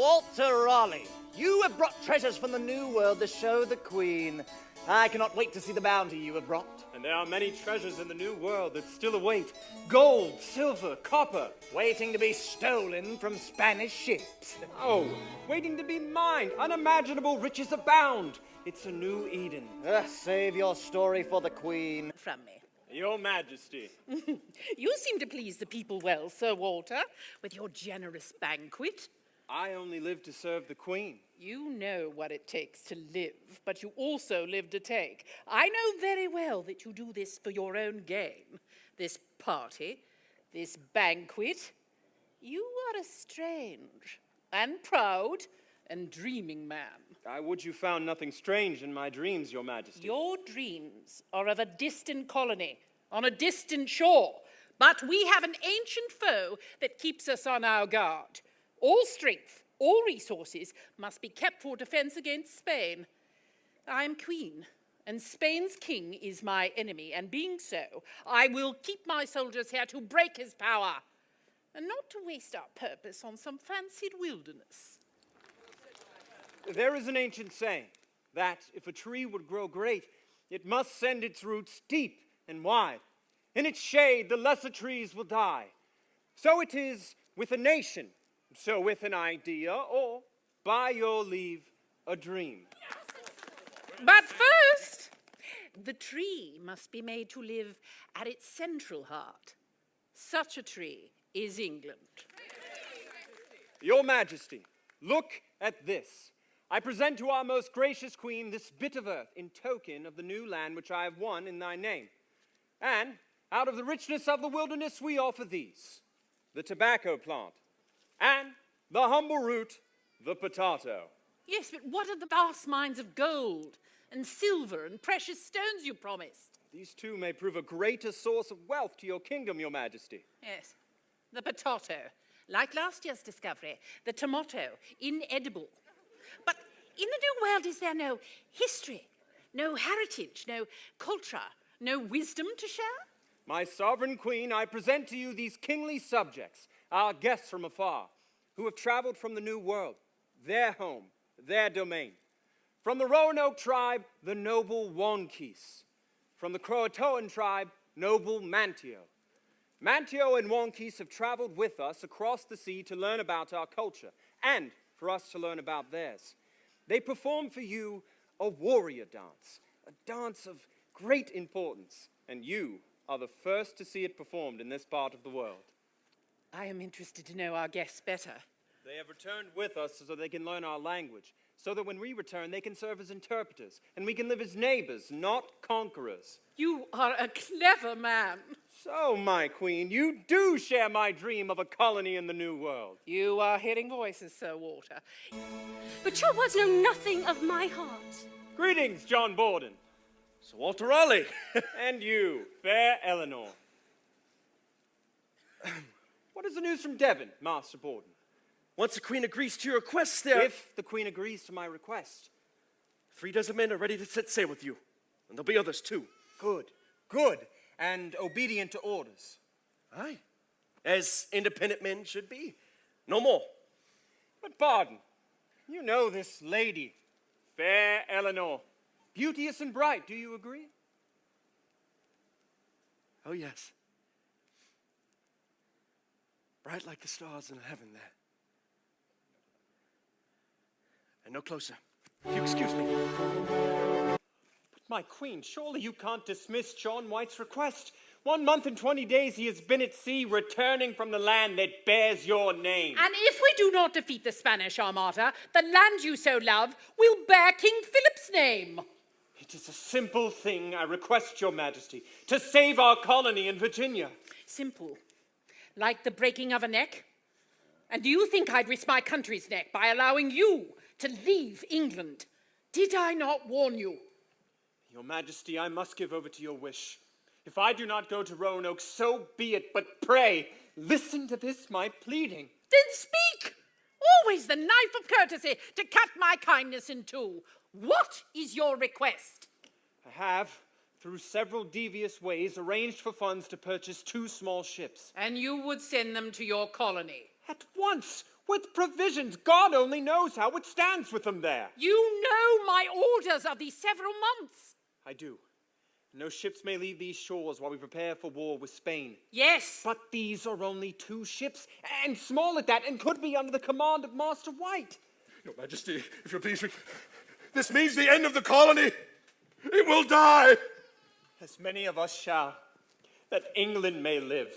Walter Raleigh, you have brought treasures from the New World to show the Queen. I cannot wait to see the bounty you have brought. And there are many treasures in the New World that still await. Gold, silver, copper. Waiting to be stolen from Spanish ships. Oh, waiting to be mined. Unimaginable riches abound. It's a new Eden. Save your story for the Queen. From me. Your Majesty. You seem to please the people well, Sir Walter, with your generous banquet. I only live to serve the Queen. You know what it takes to live, but you also live to take. I know very well that you do this for your own gain. This party, this banquet. You are a strange and proud and dreaming man. I would you found nothing strange in my dreams, Your Majesty. Your dreams are of a distant colony on a distant shore, but we have an ancient foe that keeps us on our guard. All strength, all resources must be kept for defense against Spain. I am queen, and Spain's king is my enemy, and being so, I will keep my soldiers here to break his power, and not to waste our purpose on some fancied wilderness. There is an ancient saying that if a tree would grow great, it must send its roots deep and wide. In its shade, the lesser trees will die. So it is with a nation, so with an idea, or, by your leave, a dream. But first, the tree must be made to live at its central heart. Such a tree is England. Your Majesty, look at this. I present to our most gracious Queen this bit of earth in token of the new land which I have won in thy name. And out of the richness of the wilderness we offer these, the tobacco plant, and the humble root, the potato. Yes, but what are the vast mines of gold and silver and precious stones you promised? These two may prove a greater source of wealth to your kingdom, Your Majesty. Yes, the potato, like last year's discovery, the tomato, inedible. But in the New World, is there no history, no heritage, no culture, no wisdom to share? My sovereign Queen, I present to you these kingly subjects, our guests from afar, who have traveled from the New World, their home, their domain. From the Roanoke tribe, the noble Wankees. From the Croatoan tribe, noble Manteo. Manteo and Wankees have traveled with us across the sea to learn about our culture, and for us to learn about theirs. They perform for you a warrior dance, a dance of great importance, and you are the first to see it performed in this part of the world. I am interested to know our guests better. They have returned with us so they can learn our language, so that when we return, they can serve as interpreters, and we can live as neighbors, not conquerors. You are a clever man. So, my Queen, you do share my dream of a colony in the New World. You are hearing voices, Sir Walter. But your words know nothing of my heart. Greetings, John Borden. Sir Walter Raleigh. And you, fair Eleanor. What is the news from Devon, Master Borden? Once the Queen agrees to your request there... If the Queen agrees to my request. 3 dozen men are ready to set sail with you. And there'll be others too. Good, good, and obedient to orders. Aye, as independent men should be. No more. But Borden, you know this lady, fair Eleanor. Beauteous and bright, do you agree? Oh, yes. Bright like the stars in heaven there. And no closer. If you excuse me. But my Queen, surely you can't dismiss John White's request. 1 month and 20 days he has been at sea, returning from the land that bears your name. And if we do not defeat the Spanish Armada, the land you so love will bear King Philip's name. It is a simple thing, I request your Majesty, to save our colony in Virginia. Simple. Like the breaking of a neck? And do you think I'd risk my country's neck by allowing you to leave England? Did I not warn you? Your Majesty, I must give over to your wish. If I do not go to Roanoke, so be it, but pray, listen to this, my pleading. Then speak! Always the knife of courtesy to cut my kindness in two. What is your request? I have, through several devious ways, arranged for funds to purchase 2 small ships. And you would send them to your colony? At once! with provisions. God only knows how it stands with them there. You know my orders of these several months. I do. No ships may leave these shores while we prepare for war with Spain. Yes. But these are only 2 ships, and small at that, and could be under the command of Master White. Your Majesty, if you're pleased, this means the end of the colony. It will die. As many of us shall, that England may live.